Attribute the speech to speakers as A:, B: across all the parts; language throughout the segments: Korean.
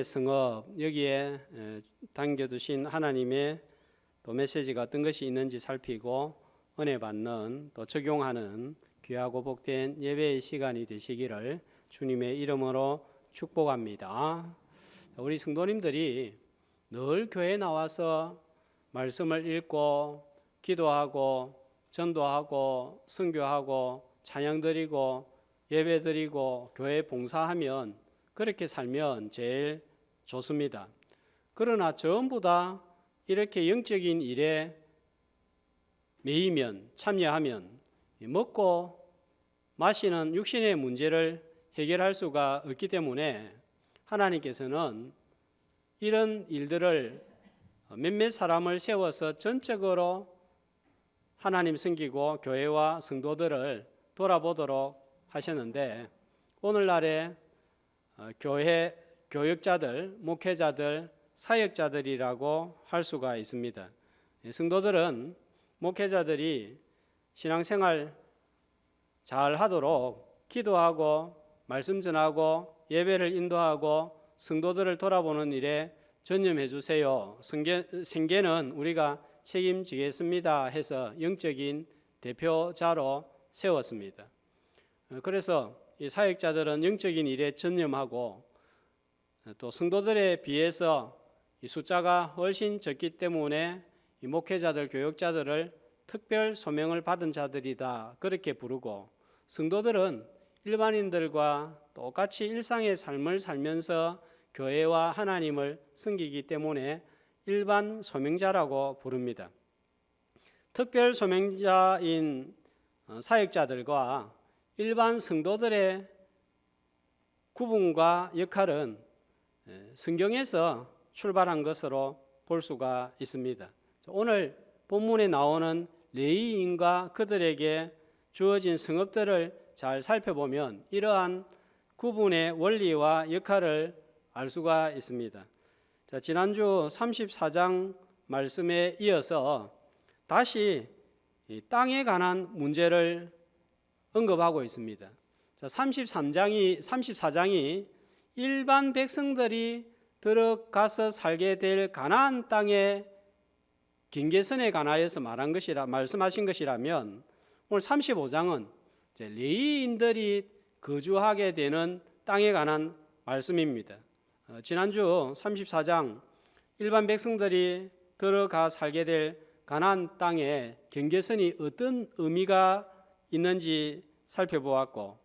A: 하나님의 성업, 여기에 담겨두신 하나님의 또 메시지가 어떤 것이 있는지 살피고 은혜 받는 또 적용하는 귀하고 복된 예배의 시간이 되시기를 주님의 이름으로 축복합니다. 우리 성도님들이 늘 교회에 나와서 말씀을 읽고 기도하고 전도하고 선교하고 찬양 드리고 예배 드리고 교회 봉사하면 그렇게 살면 제일 좋습니다. 그러나 전부 다 이렇게 영적인 일에 매이면 참여하면 먹고 마시는 육신의 문제를 해결할 수가 없기 때문에 하나님께서는 이런 일들을 몇몇 사람을 세워서 전적으로 하나님 섬기고 교회와 성도들을 돌아보도록 하셨는데, 오늘날의 교회 교역자들, 목회자들, 사역자들이라고 할 수가 있습니다. 성도들은 목회자들이 신앙생활 잘 하도록 기도하고 말씀 전하고 예배를 인도하고 성도들을 돌아보는 일에 전념해 주세요. 생계는 우리가 책임지겠습니다 해서 영적인 대표자로 세웠습니다. 그래서 이 사역자들은 영적인 일에 전념하고 또 성도들에 비해서 이 숫자가 훨씬 적기 때문에 이 목회자들, 교역자들을 특별 소명을 받은 자들이다 그렇게 부르고, 성도들은 일반인들과 똑같이 일상의 삶을 살면서 교회와 하나님을 섬기기 때문에 일반 소명자라고 부릅니다. 특별 소명자인 사역자들과 일반 성도들의 구분과 역할은 성경에서 출발한 것으로 볼 수가 있습니다. 오늘 본문에 나오는 레위인과 그들에게 주어진 성업들을 잘 살펴보면 이러한 구분의 원리와 역할을 알 수가 있습니다. 지난주 34장 말씀에 이어서 다시 땅에 관한 문제를 언급하고 있습니다. 34장이 일반 백성들이 들어가서 살게 될 가나안 땅의 경계선에 관하여서 말씀하신 것이라면, 오늘 35장은 레위인들이 거주하게 되는 땅에 관한 말씀입니다. 지난주 34장 일반 백성들이 들어가 살게 될 가나안 땅의 경계선이 어떤 의미가 있는지 살펴보았고,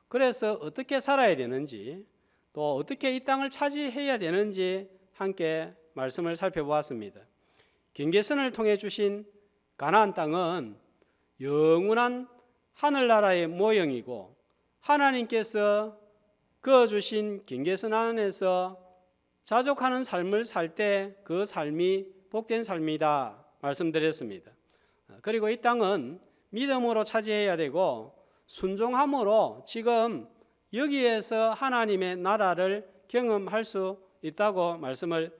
A: 그래서 어떻게 살아야 되는지 또 어떻게 이 땅을 차지해야 되는지 함께 말씀을 살펴보았습니다. 경계선을 통해 주신 가나안 땅은 영원한 하늘나라의 모형이고, 하나님께서 그어주신 경계선 안에서 자족하는 삶을 살 때 그 삶이 복된 삶이다 말씀드렸습니다. 그리고 이 땅은 믿음으로 차지해야 되고 순종함으로 지금 여기에서 하나님의 나라를 경험할 수 있다고 말씀을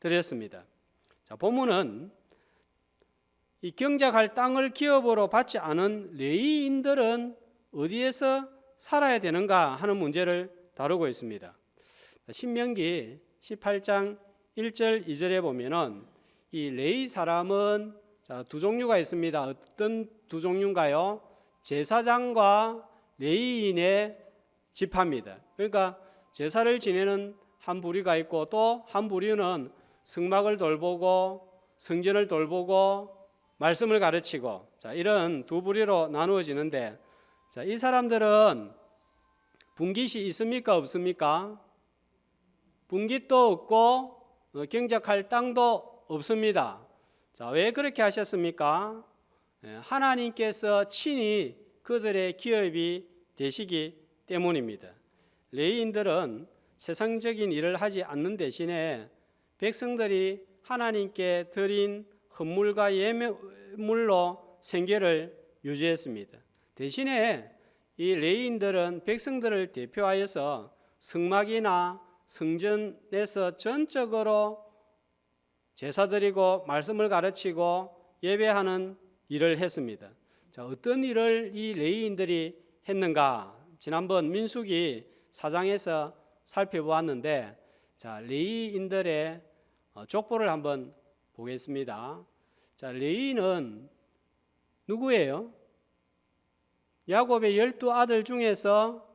A: 드렸습니다. 본문은 이 경작할 땅을 기업으로 받지 않은 레위인들은 어디에서 살아야 되는가 하는 문제를 다루고 있습니다. 신명기 18장 1절 2절에 보면은 이 레위 사람은 두 종류가 있습니다. 어떤 두 종류인가요? 제사장과 레위인의 지파입니다. 그러니까 제사를 지내는 한 부류가 있고, 또 한 부류는 성막을 돌보고 성전을 돌보고 말씀을 가르치고, 이런 두 부류로 나누어지는데, 이 사람들은 분깃이 있습니까 없습니까? 분깃도 없고 경작할 땅도 없습니다. 왜 그렇게 하셨습니까? 하나님께서 친히 그들의 기업이 되시기 때문입니다. 레위인들은 세상적인 일을 하지 않는 대신에 백성들이 하나님께 드린 헌물과 예물로 생계를 유지했습니다. 대신에 이 레위인들은 백성들을 대표하여서 성막이나 성전에서 전적으로 제사드리고 말씀을 가르치고 예배하는 일을 했습니다. 어떤 일을 이 레위인들이 했는가? 지난번 민수기 4장에서 살펴보았는데, 자, 레위인들의 족보를 한번 보겠습니다. 자, 레위는 누구예요? 야곱의 12아들 중에서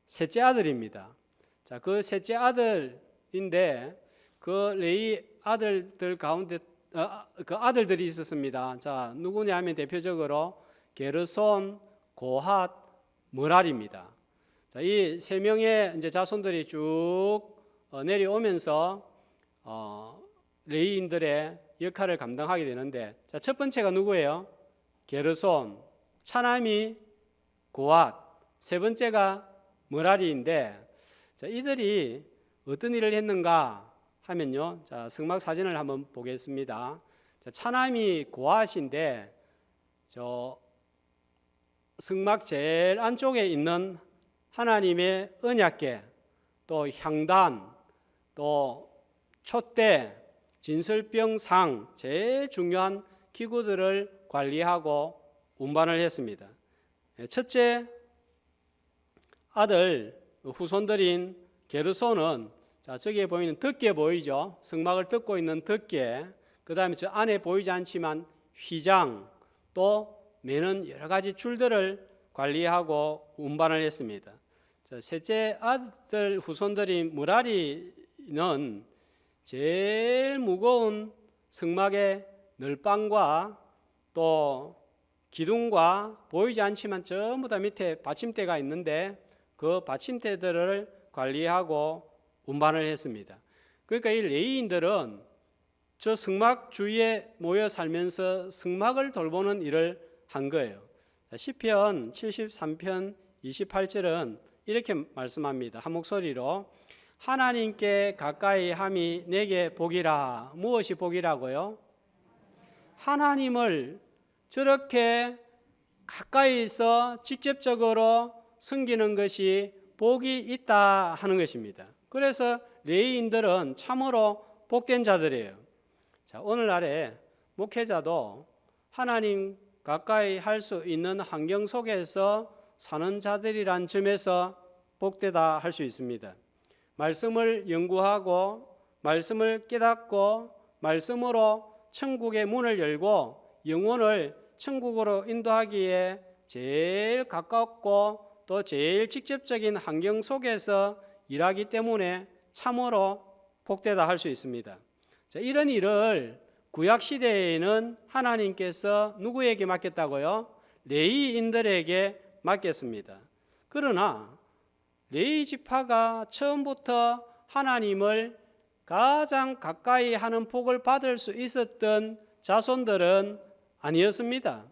A: 셋째 아들입니다. 자, 그 셋째 아들인데 그 레위 아들들 가운데 그 아들들이 있었습니다. 자, 누구냐 하면 대표적으로 게르손, 고핫, 머랄입니다. 자, 이 세 명의 이제 자손들이 쭉 내려오면서 레위인들의 역할을 감당하게 되는데, 자, 첫 번째가 누구예요? 게르손, 차남이 고핫, 세 번째가 머라리인데, 자, 이들이 어떤 일을 했는가 하면요, 자, 성막 사진을 한번 보겠습니다. 자, 차남이 고핫인데 저 성막 제일 안쪽에 있는 하나님의 언약궤, 또 향단, 또 촛대, 진설병상, 제일 중요한 기구들을 관리하고 운반을 했습니다. 첫째 아들 후손들인 게르손은, 자, 저기에 보이는 덮개 보이죠? 성막을 덮고 있는 덮개, 그 다음에 저 안에 보이지 않지만 휘장, 또 매는 여러 가지 줄들을 관리하고 운반을 했습니다. 자, 셋째 아들 후손들인 무라리는 제일 무거운 성막의 널방과 또 기둥과 보이지 않지만 전부 다 밑에 받침대가 있는데 그 받침대들을 관리하고 운반을 했습니다. 그러니까 이 레위인들은 저 성막 주위에 모여 살면서 성막을 돌보는 일을 한 거예요. 시편 73편 28절은 이렇게 말씀합니다. 한 목소리로 하나님께 가까이 함이 내게 복이라. 무엇이 복이라고요? 하나님을 저렇게 가까이서 직접적으로 섬기는 것이 복이 있다 하는 것입니다. 그래서 레위인들은 참으로 복된 자들이에요. 자, 오늘날에 목회자도 하나님 가까이 할 수 있는 환경 속에서 사는 자들이란 점에서 복되다 할 수 있습니다. 말씀을 연구하고 말씀을 깨닫고 말씀으로 천국의 문을 열고 영혼을 천국으로 인도하기에 제일 가깝고 또 제일 직접적인 환경 속에서 일하기 때문에 참으로 복되다 할 수 있습니다. 자, 이런 일을 구약 시대에는 하나님께서 누구에게 맡겼다고요? 레위인들에게 맡겼습니다. 그러나 레위 지파가 처음부터 하나님을 가장 가까이 하는 복을 받을 수 있었던 자손들은 아니었습니다.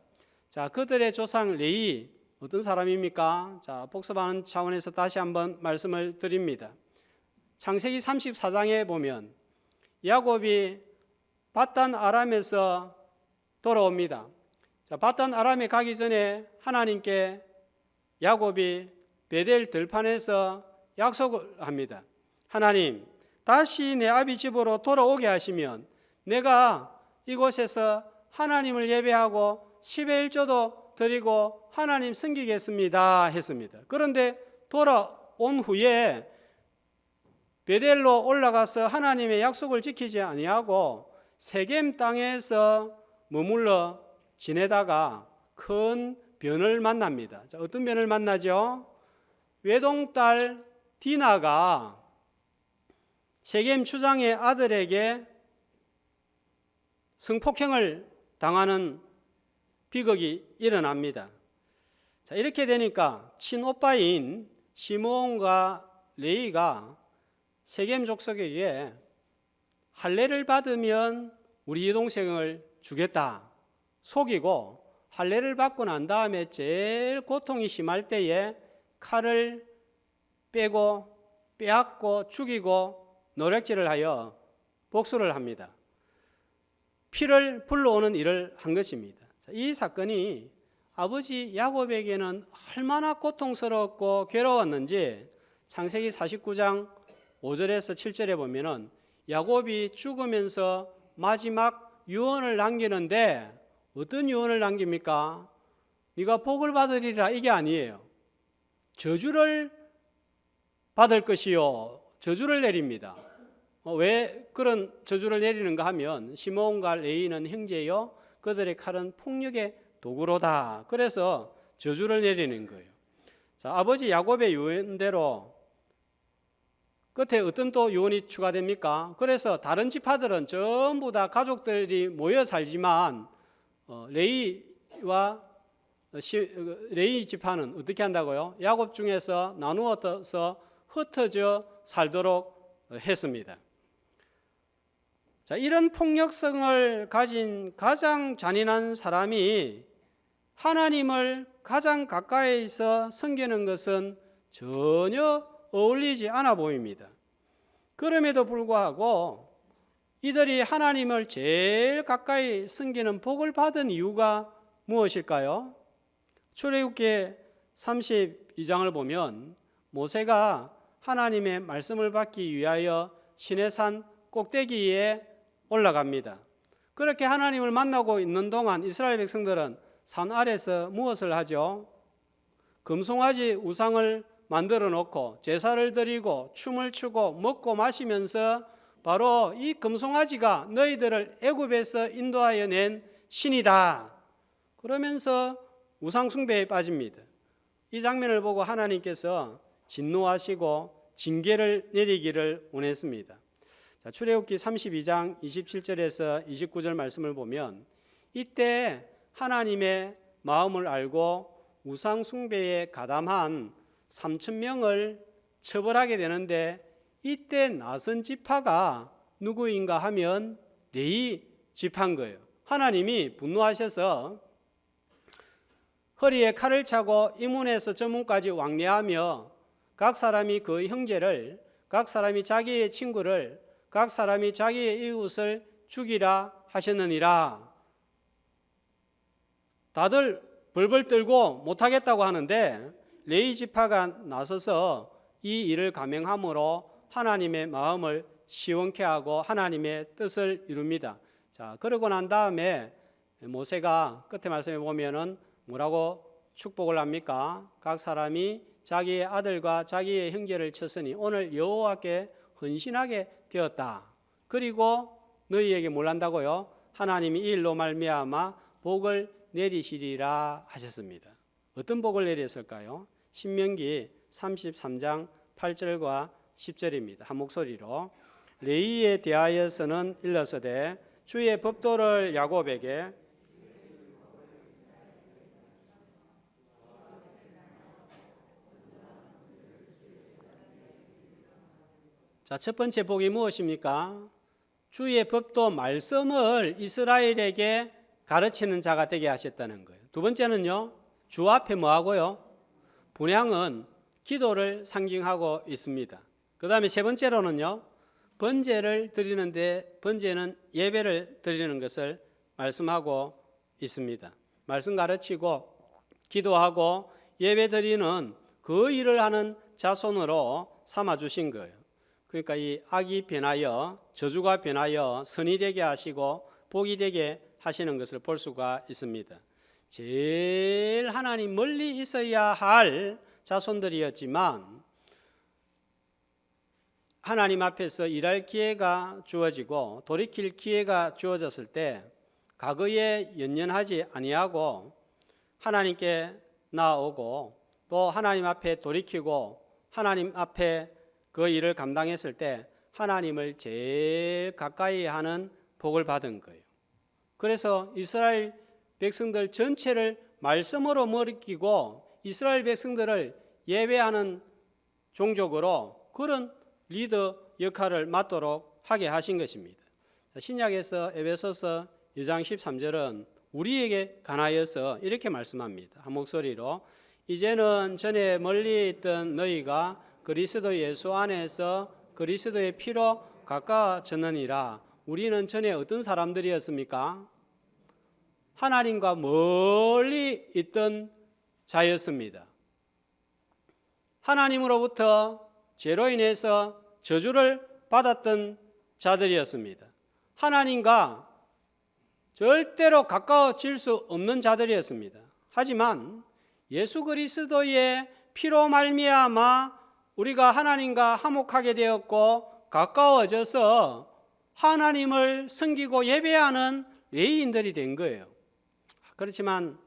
A: 자, 그들의 조상 레위 어떤 사람입니까? 자, 복습하는 차원에서 다시 한번 말씀을 드립니다. 창세기 34장에 보면 야곱이 밧단 아람에서 돌아옵니다. 자, 밧단 아람에 가기 전에 하나님께 야곱이 베델 들판에서 약속을 합니다. 하나님, 다시 내 아비 집으로 돌아오게 하시면 내가 이곳에서 하나님을 예배하고 10의 1조도 드리고 하나님 섬기겠습니다 했습니다. 그런데 돌아온 후에 베델로 올라가서 하나님의 약속을 지키지 아니하고 세겜 땅에서 머물러 지내다가 큰 변을 만납니다. 자, 어떤 변을 만나죠? 외동딸 디나가 세겜 추장의 아들에게 성폭행을 당하는 비극이 일어납니다. 자, 이렇게 되니까 친오빠인 시므온과 레위가 세겜 족속에게 할례를 받으면 우리 여동생을 주겠다 속이고, 할례를 받고 난 다음에 제일 고통이 심할 때에 칼을 빼고 빼앗고 죽이고 노략질을 하여 복수를 합니다. 피를 불러오는 일을 한 것입니다. 이 사건이 아버지 야곱에게는 얼마나 고통스럽고 괴로웠는지 창세기 49장 5절에서 7절에 보면은 야곱이 죽으면서 마지막 유언을 남기는데 어떤 유언을 남깁니까? 네가 복을 받으리라, 이게 아니에요. 저주를 받을 것이요, 저주를 내립니다. 왜 그런 저주를 내리는가 하면 시므온과 레위는 형제요 그들의 칼은 폭력의 도구로다. 그래서 저주를 내리는 거예요. 자, 아버지 야곱의 유언대로 끝에 어떤 또 유언이 추가됩니까? 그래서 다른 지파들은 전부 다 가족들이 모여 살지만 레위와 레위 지파는 어떻게 한다고요? 야곱 중에서 나누어서 흩어져 살도록 했습니다. 자, 이런 폭력성을 가진 가장 잔인한 사람이 하나님을 가장 가까이서 섬기는 것은 전혀 어울리지 않아 보입니다. 그럼에도 불구하고 이들이 하나님을 제일 가까이 섬기는 복을 받은 이유가 무엇일까요? 출애굽기 32장을 보면 모세가 하나님의 말씀을 받기 위하여 시내산 꼭대기에 올라갑니다. 그렇게 하나님을 만나고 있는 동안 이스라엘 백성들은 산 아래서 무엇을 하죠? 금송아지 우상을 만들어 놓고 제사를 드리고 춤을 추고 먹고 마시면서 바로 이 금송아지가 너희들을 애굽에서 인도하여 낸 신이다. 그러면서 우상 숭배에 빠집니다. 이 장면을 보고 하나님께서 진노하시고 징계를 내리기를 원했습니다. 자, 출애굽기 32장 27절에서 29절 말씀을 보면 이때 하나님의 마음을 알고 우상 숭배에 가담한 3,000명을 처벌하게 되는데 이때 나선 지파가 누구인가 하면 레위 지파인 거예요. 하나님이 분노하셔서 허리에 칼을 차고 이문에서 저문까지 왕래하며 각 사람이 그 형제를, 각 사람이 자기의 친구를, 각 사람이 자기의 이웃을 죽이라 하셨느니라. 다들 벌벌 떨고 못하겠다고 하는데 레위 지파가 나서서 이 일을 감행함으로 하나님의 마음을 시원케 하고 하나님의 뜻을 이룹니다. 자, 그러고 난 다음에 모세가 끝에 말씀해 보면은 뭐라고 축복을 합니까? 각 사람이 자기의 아들과 자기의 형제를 쳤으니 오늘 여호와께 헌신하게 되었다. 그리고 너희에게 뭘 한다고요? 하나님이 이 일로 말미암아 복을 내리시리라 하셨습니다. 어떤 복을 내렸을까요? 신명기 33장 8절과 10절입니다. 한 목소리로 레위에 대하여서는 일러서되 주의 법도를 야곱에게 자, 첫 번째 복이 무엇입니까? 주의 법도 말씀을 이스라엘에게 가르치는 자가 되게 하셨다는 거예요. 두 번째는요, 주 앞에 뭐 하고요? 분향은 기도를 상징하고 있습니다. 그 다음에 세 번째로는요, 번제를 드리는데 번제는 예배를 드리는 것을 말씀하고 있습니다. 말씀 가르치고 기도하고 예배 드리는 그 일을 하는 자손으로 삼아주신 거예요. 그러니까 이 악이 변하여 저주가 변하여 선이 되게 하시고 복이 되게 하시는 것을 볼 수가 있습니다. 제일 하나님 멀리 있어야 할 자손들이었지만 하나님 앞에서 일할 기회가 주어지고 돌이킬 기회가 주어졌을 때 과거에 연연하지 아니하고 하나님께 나아오고 또 하나님 앞에 돌이키고 하나님 앞에 그 일을 감당했을 때 하나님을 제일 가까이 하는 복을 받은 거예요. 그래서 이스라엘 백성들 전체를 말씀으로 먹이고 이스라엘 백성들을 예배하는 종족으로 그런 리더 역할을 맡도록 하게 하신 것입니다. 신약에서 에베소서 2장 13절은 우리에게 관하여서 이렇게 말씀합니다. 한 목소리로 이제는 전에 멀리 있던 너희가 그리스도 예수 안에서 그리스도의 피로 가까워졌느니라. 우리는 전에 어떤 사람들이었습니까? 하나님과 멀리 있던 자였습니다. 하나님으로부터 죄로 인해서 저주를 받았던 자들이었습니다. 하나님과 절대로 가까워질 수 없는 자들이었습니다. 하지만 예수 그리스도의 피로 말미암아 우리가 하나님과 화목하게 되었고 가까워져서 하나님을 섬기고 예배하는 레위인들이 된 거예요. 그렇지만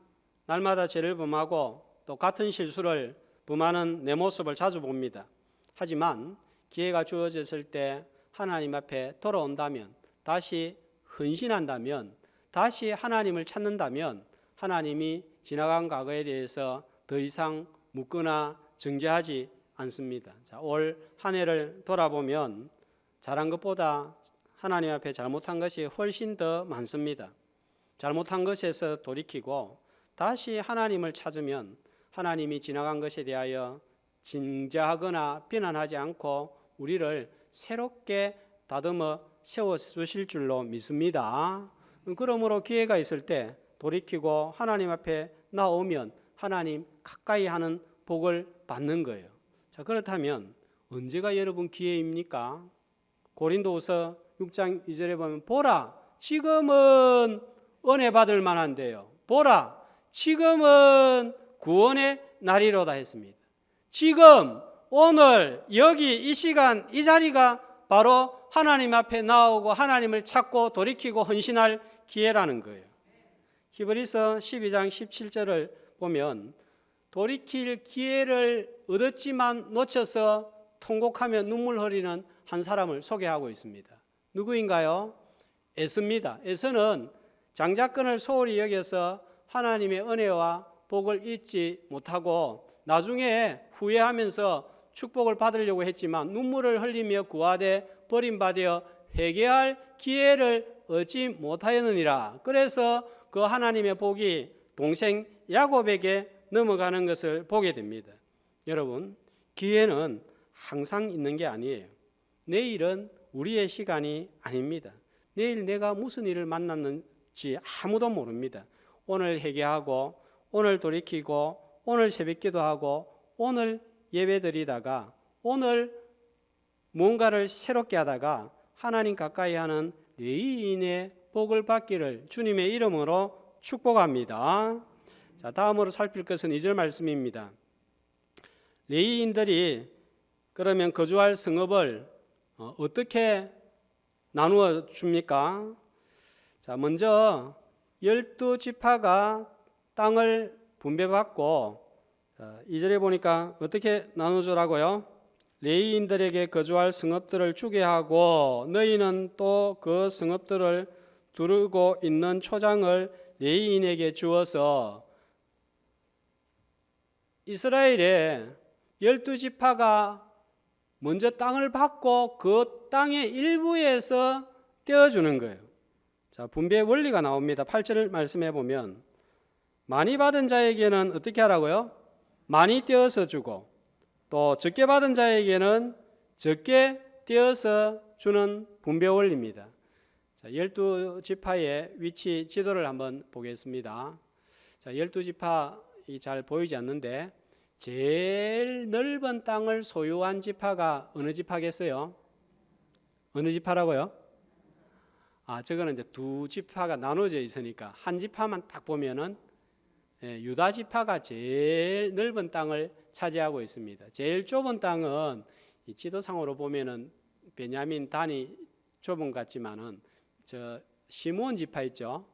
A: 날마다 죄를 범하고 또 같은 실수를 범하는 내 모습을 자주 봅니다. 하지만 기회가 주어졌을 때 하나님 앞에 돌아온다면, 다시 헌신한다면, 다시 하나님을 찾는다면 하나님이 지나간 과거에 대해서 더 이상 묻거나 정죄하지 않습니다. 자, 올 한 해를 돌아보면 잘한 것보다 하나님 앞에 잘못한 것이 훨씬 더 많습니다. 잘못한 것에서 돌이키고 다시 하나님을 찾으면 하나님이 지나간 것에 대하여 진죄하거나 비난하지 않고 우리를 새롭게 다듬어 세워주실 줄로 믿습니다. 그러므로 기회가 있을 때 돌이키고 하나님 앞에 나오면 하나님 가까이 하는 복을 받는 거예요. 자, 그렇다면 언제가 여러분 기회입니까? 고린도후서 6장 2절에 보면 보라, 지금은 은혜 받을 만한데요. 보라, 지금은 구원의 날이로다 했습니다. 지금, 오늘, 여기, 이 시간, 이 자리가 바로 하나님 앞에 나오고 하나님을 찾고 돌이키고 헌신할 기회라는 거예요. 히브리서 12장 17절을 보면 돌이킬 기회를 얻었지만 놓쳐서 통곡하며 눈물 흘리는 한 사람을 소개하고 있습니다. 누구인가요? 에서입니다. 에서는 장자권을 소홀히 여겨서 하나님의 은혜와 복을 잊지 못하고 나중에 후회하면서 축복을 받으려고 했지만 눈물을 흘리며 구하되 버림받아 회개할 기회를 얻지 못하였느니라. 그래서 그 하나님의 복이 동생 야곱에게 넘어가는 것을 보게 됩니다. 여러분, 기회는 항상 있는 게 아니에요. 내일은 우리의 시간이 아닙니다. 내일 내가 무슨 일을 만났는지 아무도 모릅니다. 오늘 회개하고 오늘 돌이키고 오늘 새벽기도하고 오늘 예배드리다가 오늘 뭔가를 새롭게 하다가 하나님 가까이 하는 레위인의 복을 받기를 주님의 이름으로 축복합니다. 자, 다음으로 살필 것은 2절 말씀입니다. 레위인들이 그러면 거주할 성읍을 어떻게 나누어 줍니까? 자, 먼저 12지파가 땅을 분배받고 2절에 보니까 어떻게 나눠주라고요? 레위인들에게 거주할 성읍들을 주게 하고 너희는 또 그 성읍들을 두르고 있는 초장을 레위인에게 주어서 이스라엘의 12지파가 먼저 땅을 받고 그 땅의 일부에서 떼어주는 거예요. 자, 분배 원리가 나옵니다. 8절 말씀해 보면 많이 받은 자에게는 어떻게 하라고요? 많이 떼어서 주고 또 적게 받은 자에게는 적게 떼어서 주는 분배 원리입니다. 자, 12지파의 위치 지도를 한번 보겠습니다. 자, 12지파이 잘 보이지 않는데 제일 넓은 땅을 소유한 지파가 어느 지파겠어요? 어느 지파라고요? 저거는 이제 두 지파가 나눠져 있으니까 한 지파만 딱 보면은 유다 지파가 제일 넓은 땅을 차지하고 있습니다. 제일 좁은 땅은 이 지도상으로 보면은 베냐민 단이 좁은 것 같지만은 저 시므온 지파 있죠.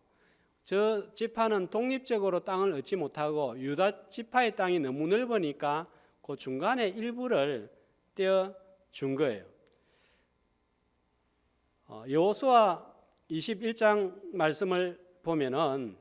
A: 저 지파는 독립적으로 땅을 얻지 못하고 유다 지파의 땅이 너무 넓으니까 그 중간에 일부를 떼어 준 거예요. 여호수아 21장 말씀을 보면은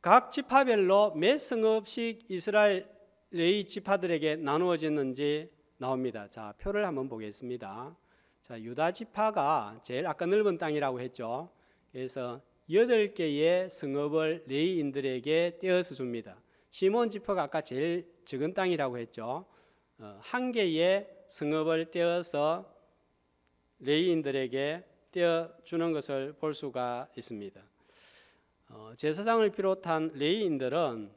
A: 각 지파별로 몇 성읍씩 이스라엘 레위 지파들에게 나누어졌는지 나옵니다. 자, 표를 한번 보겠습니다. 자, 유다 지파가 제일 아까 넓은 땅이라고 했죠. 그래서 8개의 성읍을 레위인들에게 떼어서 줍니다. 시몬 지파가 아까 제일 적은 땅이라고 했죠. 1개의 성읍을 떼어서 레위인들에게 떼어주는 것을 볼 수가 있습니다. 제사장을 비롯한 레위인들은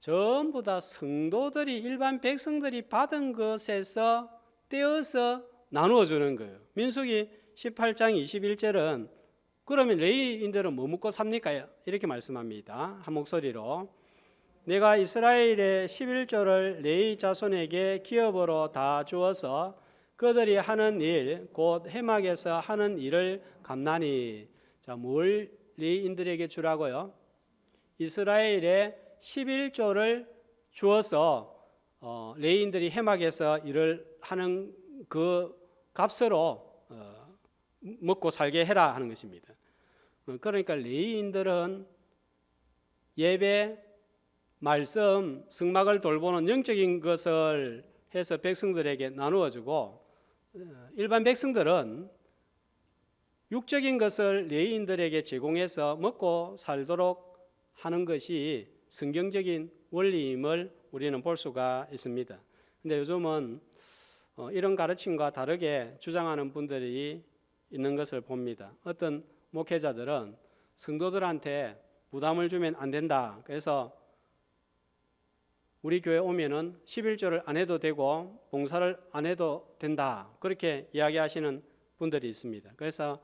A: 전부 다 성도들이 일반 백성들이 받은 것에서 떼어서 나누어 주는 거예요. 민수기 18장 21절은 그러면 레위인들은 뭐 먹고 삽니까? 이렇게 말씀합니다. 한 목소리로 내가 이스라엘의 11조를 레위 자손에게 기업으로 다 주어서 그들이 하는 일, 곧 회막에서 하는 일을 감나니. 자, 뭘 레위인들에게 주라고요? 이스라엘의 11조를 주어서 레위인들이 회막에서 일을 하는 그 값으로 먹고 살게 해라 하는 것입니다. 그러니까 레위인들은 예배, 말씀, 성막을 돌보는 영적인 것을 해서 백성들에게 나누어 주고, 일반 백성들은 육적인 것을 레위인들에게 제공해서 먹고 살도록 하는 것이 성경적인 원리임을 우리는 볼 수가 있습니다. 근데 요즘은 이런 가르침과 다르게 주장하는 분들이 있는 것을 봅니다. 어떤 목회자들은 성도들한테 부담을 주면 안 된다. 그래서 우리 교회 오면은 11조를 안 해도 되고 봉사를 안 해도 된다. 그렇게 이야기하시는 분들이 있습니다. 그래서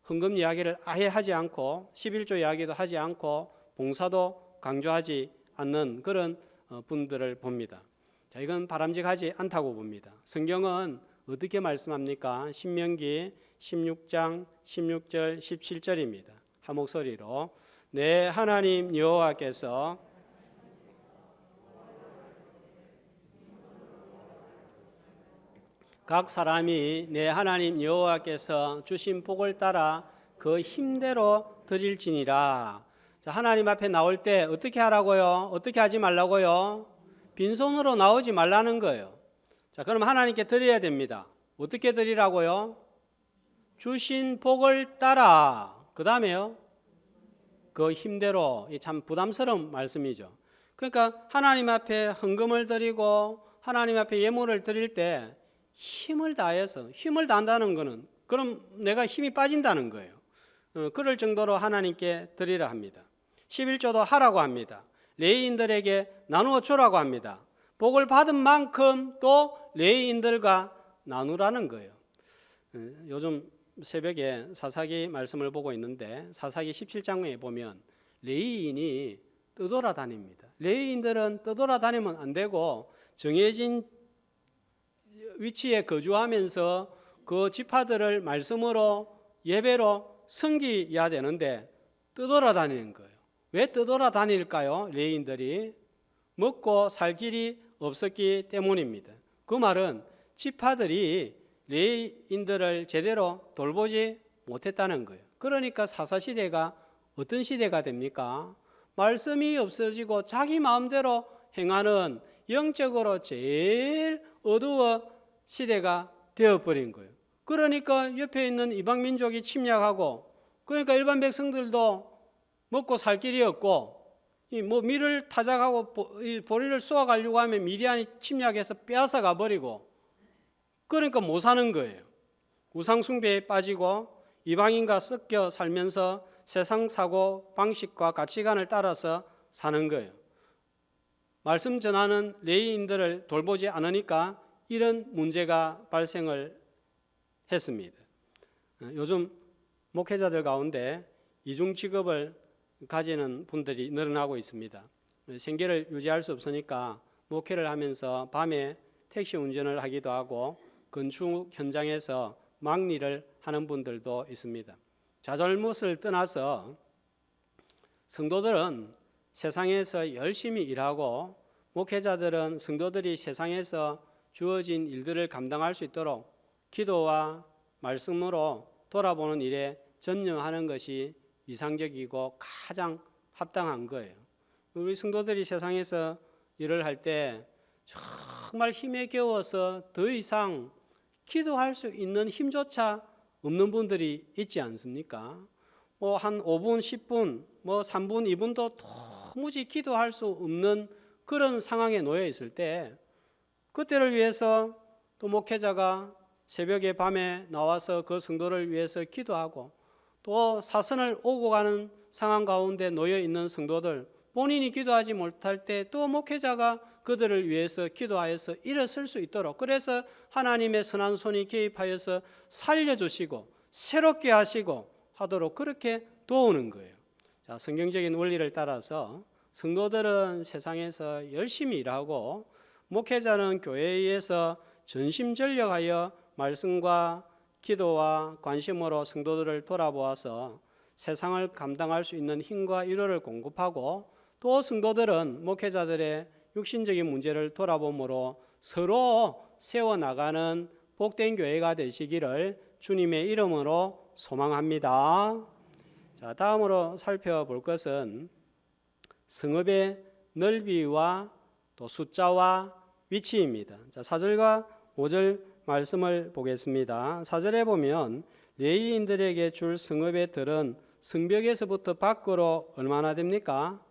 A: 헌금 이야기를 아예 하지 않고 11조 이야기도 하지 않고 봉사도 강조하지 않는 그런 분들을 봅니다. 자, 이건 바람직하지 않다고 봅니다. 성경은 어떻게 말씀합니까? 신명기 16장 16절 17절입니다. 한 목소리로 내 하나님 여호와께서 각 사람이 내 하나님 여호와께서 주신 복을 따라 그 힘대로 드릴지니라. 자, 하나님 앞에 나올 때 어떻게 하라고요? 어떻게 하지 말라고요? 빈손으로 나오지 말라는 거예요. 자, 그럼 하나님께 드려야 됩니다. 어떻게 드리라고요? 주신 복을 따라. 그 다음에요, 그 힘대로. 참 부담스러운 말씀이죠. 그러니까 하나님 앞에 헌금을 드리고 하나님 앞에 예물을 드릴 때 힘을 다해서, 힘을 다한다는 것은 그럼 내가 힘이 빠진다는 거예요. 그럴 정도로 하나님께 드리라 합니다. 11조도 하라고 합니다. 레위인들에게 나누어 주라고 합니다. 복을 받은 만큼 또 레위인들과 나누라는 거예요. 요즘 새벽에 사사기 말씀을 보고 있는데 사사기 17장에 보면 레위인이 떠돌아다닙니다. 레위인들은 떠돌아다니면 안 되고 정해진 위치에 거주하면서 그 지파들을 말씀으로 예배로 섬겨야 되는데 떠돌아다니는 거예요. 왜 떠돌아다닐까요? 레위인들이 먹고 살 길이 없었기 때문입니다. 그 말은 지파들이 레위인들을 제대로 돌보지 못했다는 거예요. 그러니까 사사시대가 어떤 시대가 됩니까? 말씀이 없어지고 자기 마음대로 행하는 영적으로 제일 어두워 시대가 되어버린 거예요. 그러니까 옆에 있는 이방민족이 침략하고, 그러니까 일반 백성들도 먹고 살 길이 없고, 밀을 타작하고 보리를 쏘아가려고 하면 미디안이 침략해서 빼앗아가 버리고, 그러니까 못 사는 거예요. 우상숭배에 빠지고 이방인과 섞여 살면서 세상 사고 방식과 가치관을 따라서 사는 거예요. 말씀 전하는 레위인들을 돌보지 않으니까 이런 문제가 발생을 했습니다. 요즘 목회자들 가운데 이중 직업을 가지는 분들이 늘어나고 있습니다. 생계를 유지할 수 없으니까 목회를 하면서 밤에 택시 운전을 하기도 하고 건축 현장에서 막일을 하는 분들도 있습니다. 자잘못을 떠나서 성도들은 세상에서 열심히 일하고 목회자들은 성도들이 세상에서 주어진 일들을 감당할 수 있도록 기도와 말씀으로 돌아보는 일에 전념하는 것이 이상적이고 가장 합당한 거예요. 우리 성도들이 세상에서 일을 할 때 정말 힘에 겨워서 더 이상 기도할 수 있는 힘조차 없는 분들이 있지 않습니까? 한 5분, 10분, 3분, 2분도 도무지 기도할 수 없는 그런 상황에 놓여 있을 때 그때를 위해서 또 목회자가 새벽에 밤에 나와서 그 성도를 위해서 기도하고, 또 사선을 오고 가는 상황 가운데 놓여 있는 성도들, 본인이 기도하지 못할 때 또 목회자가 그들을 위해서 기도하여서 일어설 수 있도록, 그래서 하나님의 선한 손이 개입하여서 살려주시고 새롭게 하시고 하도록 그렇게 도우는 거예요. 자, 성경적인 원리를 따라서 성도들은 세상에서 열심히 일하고 목회자는 교회에서 전심전력하여 말씀과 기도와 관심으로 성도들을 돌아보아서 세상을 감당할 수 있는 힘과 위로를 공급하고, 또 성도들은 목회자들의 육신적인 문제를 돌아봄으로 서로 세워나가는 복된 교회가 되시기를 주님의 이름으로 소망합니다. 자, 다음으로 살펴볼 것은 성읍의 넓이와 또 숫자와 위치입니다. 자, 4절과 5절 말씀을 보겠습니다. 4절에 보면 레위인들에게 줄 성읍의 들은 성벽에서부터 밖으로 얼마나 됩니까?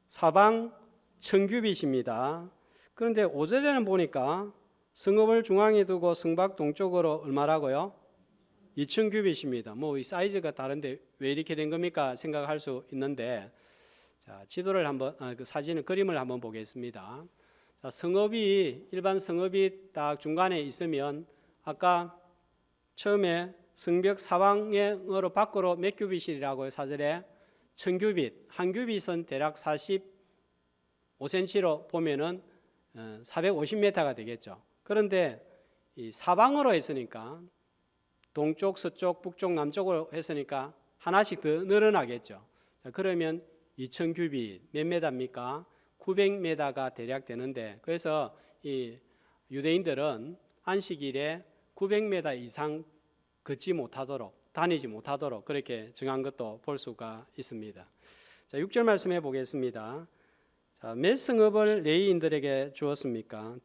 A: 사방 1000규빗입니다. 그런데 5절에는 보니까 성읍을 중앙에 두고 성밖 동쪽으로 얼마라고요? 2000규빗입니다. 뭐 이 사이즈가 다른데 왜 이렇게 된 겁니까? 생각할 수 있는데, 자, 지도를 한번 그 사진을 그림을 한번 보겠습니다. 자, 성읍이 일반 성읍이 딱 중간에 있으면 아까 처음에 성벽 사방으로 밖으로 몇 규빗이라고요? 4절에 1000규빗. 한 규빗은 대략 45cm로 보면은 450m가 되겠죠. 그런데 이 사방으로 했으니까 동쪽, 서쪽, 북쪽, 남쪽으로 했으니까 하나씩 더 늘어나겠죠. 자, 그러면 2000규빗 몇 메다입니까? 900m가 대략 되는데, 그래서 이 유대인들은 안식일에 900m 이상 걷지 못하도록, 다니지 못하도록 그렇게 정한 것도 볼 수가 있습니다. 자, 6절 말씀해 보겠습니다. 자, 몇 성읍을 레위인들에게 주었습니까?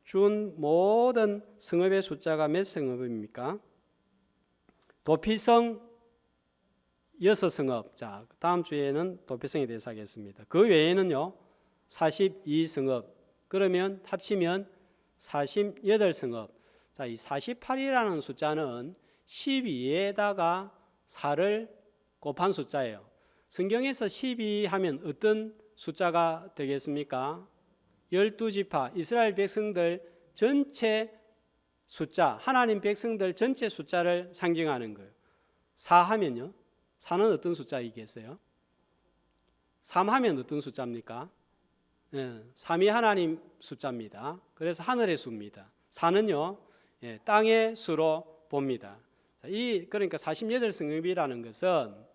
A: 준 모든 성읍의 숫자가 몇 성읍입니까? 도피성 6성읍. 자, 다음 주에는 도피성에 대해서 하겠습니다. 그 외에는요 42성읍. 그러면 합치면 48성읍. 자, 이 48이라는 숫자는 12에다가 4를 곱한 숫자예요. 성경에서 12 하면 어떤 숫자가 되겠습니까? 12지파, 이스라엘 백성들 전체 숫자, 하나님 백성들 전체 숫자를 상징하는 거예요. 4 하면요, 4는 어떤 숫자이겠어요? 3 하면 어떤 숫자입니까? 3이 하나님 숫자입니다. 그래서 하늘의 수입니다. 4는요, 땅의 수로 봅니다. 그러니까 48성읍이라는 것은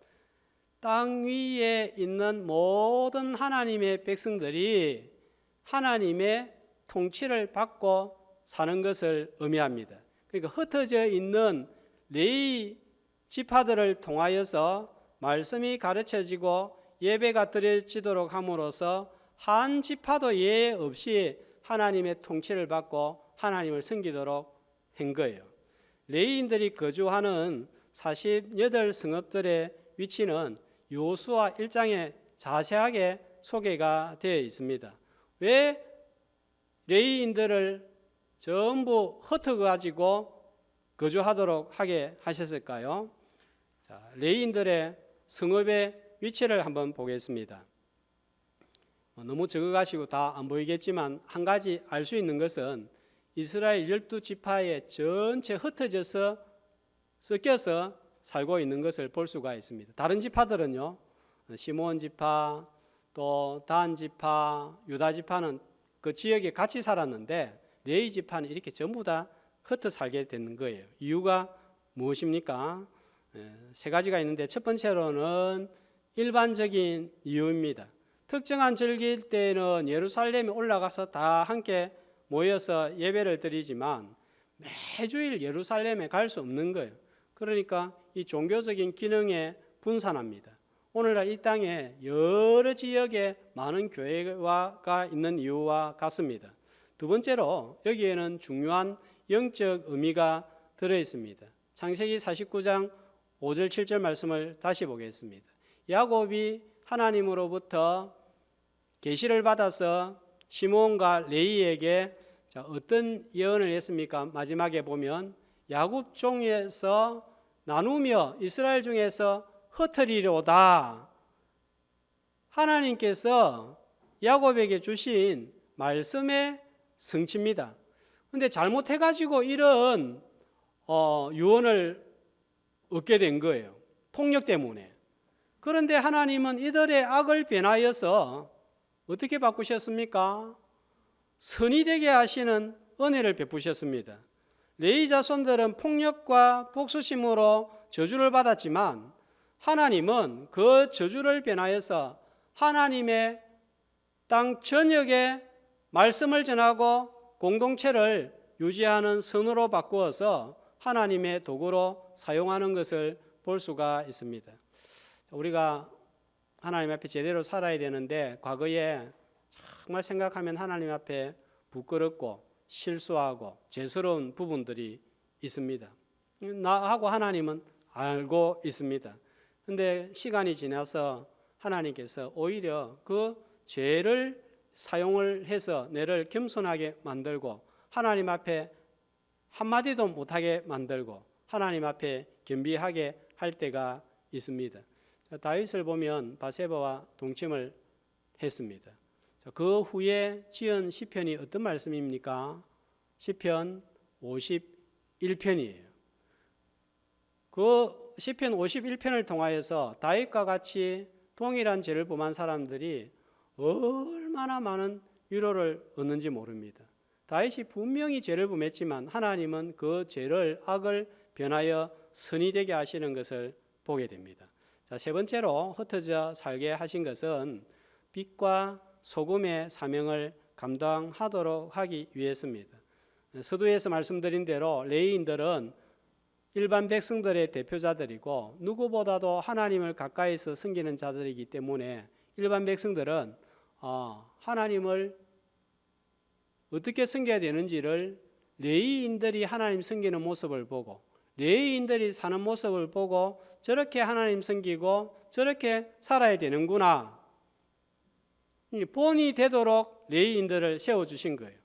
A: 땅 위에 있는 모든 하나님의 백성들이 하나님의 통치를 받고 사는 것을 의미합니다. 그러니까 흩어져 있는 레위 지파들을 통하여서 말씀이 가르쳐지고 예배가 드려지도록 함으로써 한 지파도 예외 없이 하나님의 통치를 받고 하나님을 섬기도록 한 거예요. 레위인들이 거주하는 48성읍들의 위치는 여호수아 1장에 자세하게 소개가 되어 있습니다. 왜 레위인들을 전부 흩어가지고 거주하도록 하게 하셨을까요? 자, 레위인들의 성읍의 위치를 한번 보겠습니다. 너무 적어가시고 다 안 보이겠지만 한 가지 알 수 있는 것은 이스라엘 12지파에 전체 흩어져서 섞여서 살고 있는 것을 볼 수가 있습니다. 다른 지파들은요, 시므온 지파, 또 단 지파, 유다 지파는 그 지역에 같이 살았는데 레위 지파는 이렇게 전부 다 흩어 살게 되는 거예요. 이유가 무엇입니까? 세 가지가 있는데, 첫 번째로는 일반적인 이유입니다. 특정한 절기일 때는 예루살렘에 올라가서 다 함께 모여서 예배를 드리지만 매주일 예루살렘에 갈 수 없는 거예요. 그러니까 이 종교적인 기능에 분산합니다. 오늘날 이 땅에 여러 지역에 많은 교회가 있는 이유와 같습니다. 두 번째로 여기에는 중요한 영적 의미가 들어있습니다. 창세기 49장 5절 7절 말씀을 다시 보겠습니다. 야곱이 하나님으로부터 계시를 받아서 시므온과 레위에게 어떤 예언을 했습니까? 마지막에 보면 야곱 종에서 나누며 이스라엘 중에서 흩으리로다. 하나님께서 야곱에게 주신 말씀의 성취입니다. 그런데 잘못해가지고 이런 유언을 얻게 된 거예요. 폭력 때문에. 그런데 하나님은 이들의 악을 변하여서 어떻게 바꾸셨습니까? 선이 되게 하시는 은혜를 베푸셨습니다. 레위 자손들은 폭력과 복수심으로 저주를 받았지만 하나님은 그 저주를 변하여서 하나님의 땅 전역에 말씀을 전하고 공동체를 유지하는 선으로 바꾸어서 하나님의 도구로 사용하는 것을 볼 수가 있습니다. 우리가 하나님 앞에 제대로 살아야 되는데 과거에 정말 생각하면 하나님 앞에 부끄럽고 실수하고 죄스러운 부분들이 있습니다. 나하고 하나님은 알고 있습니다. 그런데 시간이 지나서 하나님께서 오히려 그 죄를 사용을 해서 내를 겸손하게 만들고 하나님 앞에 한마디도 못하게 만들고 하나님 앞에 겸비하게 할 때가 있습니다. 다윗을 보면 바세바와 동침을 했습니다. 그 후에 지은 시편이 어떤 말씀입니까? 시편 51편이에요. 그 시편 51편을 통하여서 다윗과 같이 동일한 죄를 범한 사람들이 얼마나 많은 위로를 얻는지 모릅니다. 다윗이 분명히 죄를 범했지만 하나님은 그 죄를 악을 변하여 선이 되게 하시는 것을 보게 됩니다. 자, 세 번째로 흩어져 살게 하신 것은 빛과 소금의 사명을 감당하도록 하기 위해서입니다. 서두에서 말씀드린 대로 레위인들은 일반 백성들의 대표자들이고 누구보다도 하나님을 가까이서 섬기는 자들이기 때문에 일반 백성들은 하나님을 어떻게 섬겨야 되는지를 레위인들이 하나님 섬기는 모습을 보고 레위인들이 사는 모습을 보고 저렇게 하나님 섬기고 저렇게 살아야 되는구나, 본이 되도록 레위인들을 세워주신 거예요.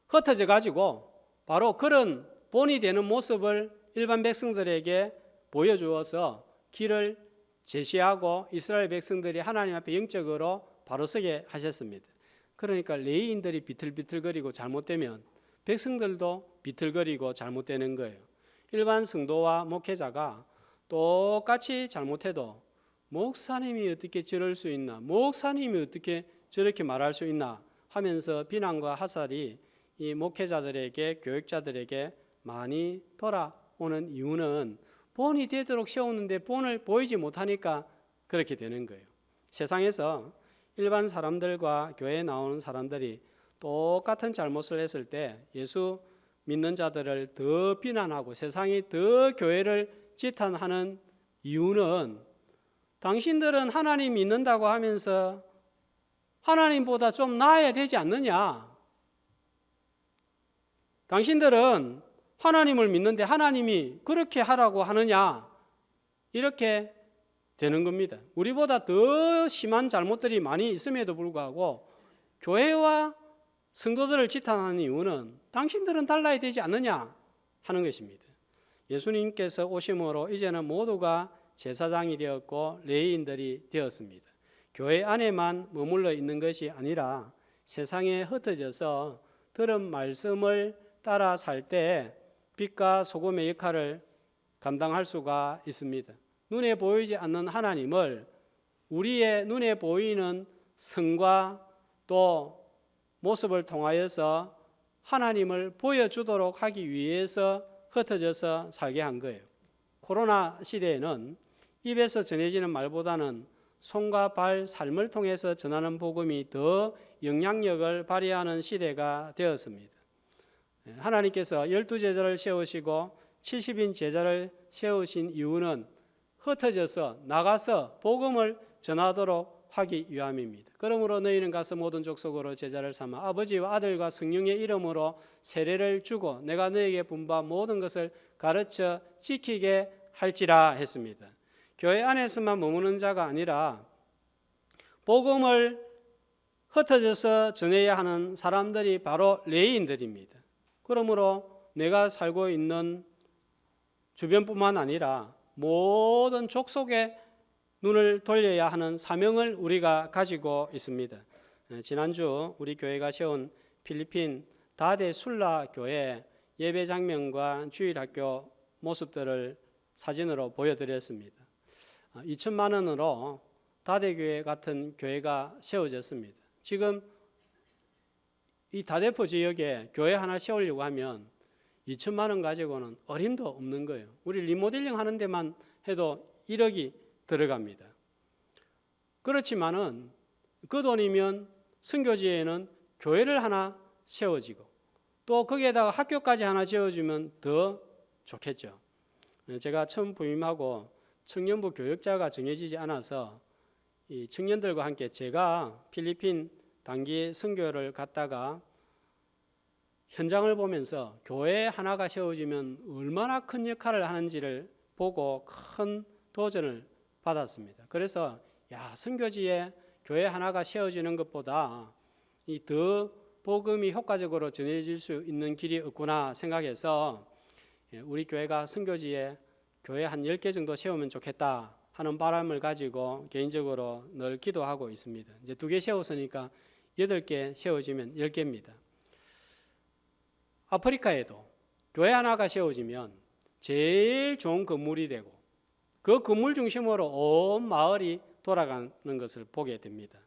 A: 흩어져 가지고 바로 그런 본이 되는 모습을 일반 백성들에게 보여주어서 길을 제시하고 이스라엘 백성들이 하나님 앞에 영적으로 바로 서게 하셨습니다. 그러니까 레위인들이 비틀비틀거리고 잘못되면 백성들도 비틀거리고 잘못되는 거예요. 일반 성도와 목회자가 똑같이 잘못해도 목사님이 어떻게 저럴 수 있나, 목사님이 어떻게 저렇게 말할 수 있나 하면서 비난과 하살이 이 목회자들에게, 교육자들에게 많이 돌아오는 이유는 본이 되도록 세우는데 본을 보이지 못하니까 그렇게 되는 거예요. 세상에서 일반 사람들과 교회에 나오는 사람들이 똑같은 잘못을 했을 때 예수 믿는 자들을 더 비난하고 세상이 더 교회를 지탄하는 이유는 당신들은 하나님 믿는다고 하면서 하나님보다 좀 나아야 되지 않느냐, 당신들은 하나님을 믿는데 하나님이 그렇게 하라고 하느냐, 이렇게 되는 겁니다. 우리보다 더 심한 잘못들이 많이 있음에도 불구하고 교회와 성도들을 지탄하는 이유는 당신들은 달라야 되지 않느냐 하는 것입니다. 예수님께서 오심으로 이제는 모두가 제사장이 되었고 레위인들이 되었습니다. 교회 안에만 머물러 있는 것이 아니라 세상에 흩어져서 들은 말씀을 따라 살 때 빛과 소금의 역할을 감당할 수가 있습니다. 눈에 보이지 않는 하나님을 우리의 눈에 보이는 성과 또 모습을 통하여서 하나님을 보여주도록 하기 위해서 흩어져서 살게 한 거예요. 코로나 시대에는 입에서 전해지는 말보다는 손과 발, 삶을 통해서 전하는 복음이 더 영향력을 발휘하는 시대가 되었습니다. 하나님께서 12제자를 세우시고 70인 제자를 세우신 이유는 흩어져서 나가서 복음을 전하도록 하기 위함입니다. 그러므로 너희는 가서 모든 족속으로 제자를 삼아 아버지와 아들과 성령의 이름으로 세례를 주고 내가 너희에게 분부한 모든 것을 가르쳐 지키게 할지라 했습니다. 교회 안에서만 머무는 자가 아니라 복음을 흩어져서 전해야 하는 사람들이 바로 레위인들입니다. 그러므로 내가 살고 있는 주변뿐만 아니라 모든 족속에 눈을 돌려야 하는 사명을 우리가 가지고 있습니다. 지난주 우리 교회가 세운 필리핀 다데 술라 교회 예배 장면과 주일학교 모습들을 사진으로 보여드렸습니다. 2천만 원으로 다대교회 같은 교회가 세워졌습니다. 지금 이 다대포 지역에 교회 하나 세우려고 하면 2천만 원 가지고는 어림도 없는 거예요. 우리 리모델링 하는 데만 해도 1억이 들어갑니다. 그렇지만은 그 돈이면 선교지에는 교회를 하나 세워지고 또 거기에다가 학교까지 하나 지어주면 더 좋겠죠. 제가 처음 부임하고 청년부 교역자가 정해지지 않아서 이 청년들과 함께 제가 필리핀 단기 선교를 갔다가 현장을 보면서 교회 하나가 세워지면 얼마나 큰 역할을 하는지를 보고 큰 도전을 받았습니다. 그래서 선교지에 교회 하나가 세워지는 것보다 이 더 복음이 효과적으로 전해질 수 있는 길이 없구나 생각해서 우리 교회가 선교지에 교회 한 10개 정도 세우면 좋겠다 하는 바람을 가지고 개인적으로 늘 기도하고 있습니다. 이제 2개 세웠으니까 8개 세워지면 10개입니다. 아프리카에도 교회 하나가 세워지면 제일 좋은 건물이 되고 그 건물 중심으로 온 마을이 돌아가는 것을 보게 됩니다.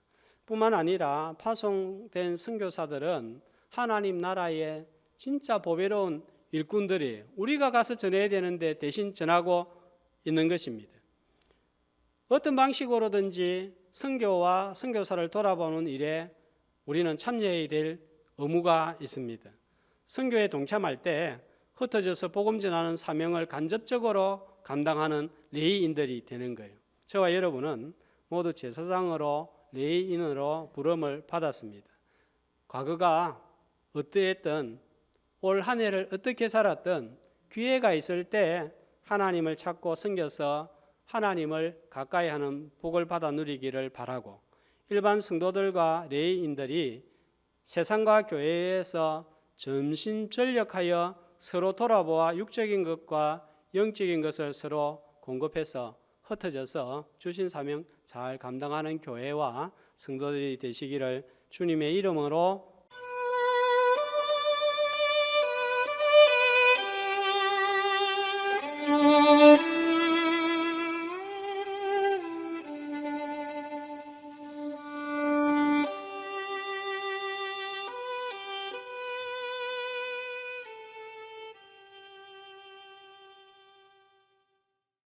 A: 뿐만 아니라 파송된 선교사들은 하나님 나라의 진짜 보배로운 일꾼들이 우리가 가서 전해야 되는데 대신 전하고 있는 것입니다. 어떤 방식으로든지 선교와 선교사를 돌아보는 일에 우리는 참여해야 될 의무가 있습니다. 선교에 동참할 때 흩어져서 복음 전하는 사명을 간접적으로 감당하는 레위인들이 되는 거예요. 저와 여러분은 모두 제사장으로 레위인으로 부름을 받았습니다. 과거가 어떠했든 올 한 해를 어떻게 살았든 기회가 있을 때 하나님을 찾고 섬겨서 하나님을 가까이 하는 복을 받아 누리기를 바라고 일반 성도들과 레위인들이 세상과 교회에서 전심전력하여 서로 돌아보아 육적인 것과 영적인 것을 서로 공급해서 흩어져서 주신 사명 잘 감당하는 교회와 성도들이 되시기를 주님의 이름으로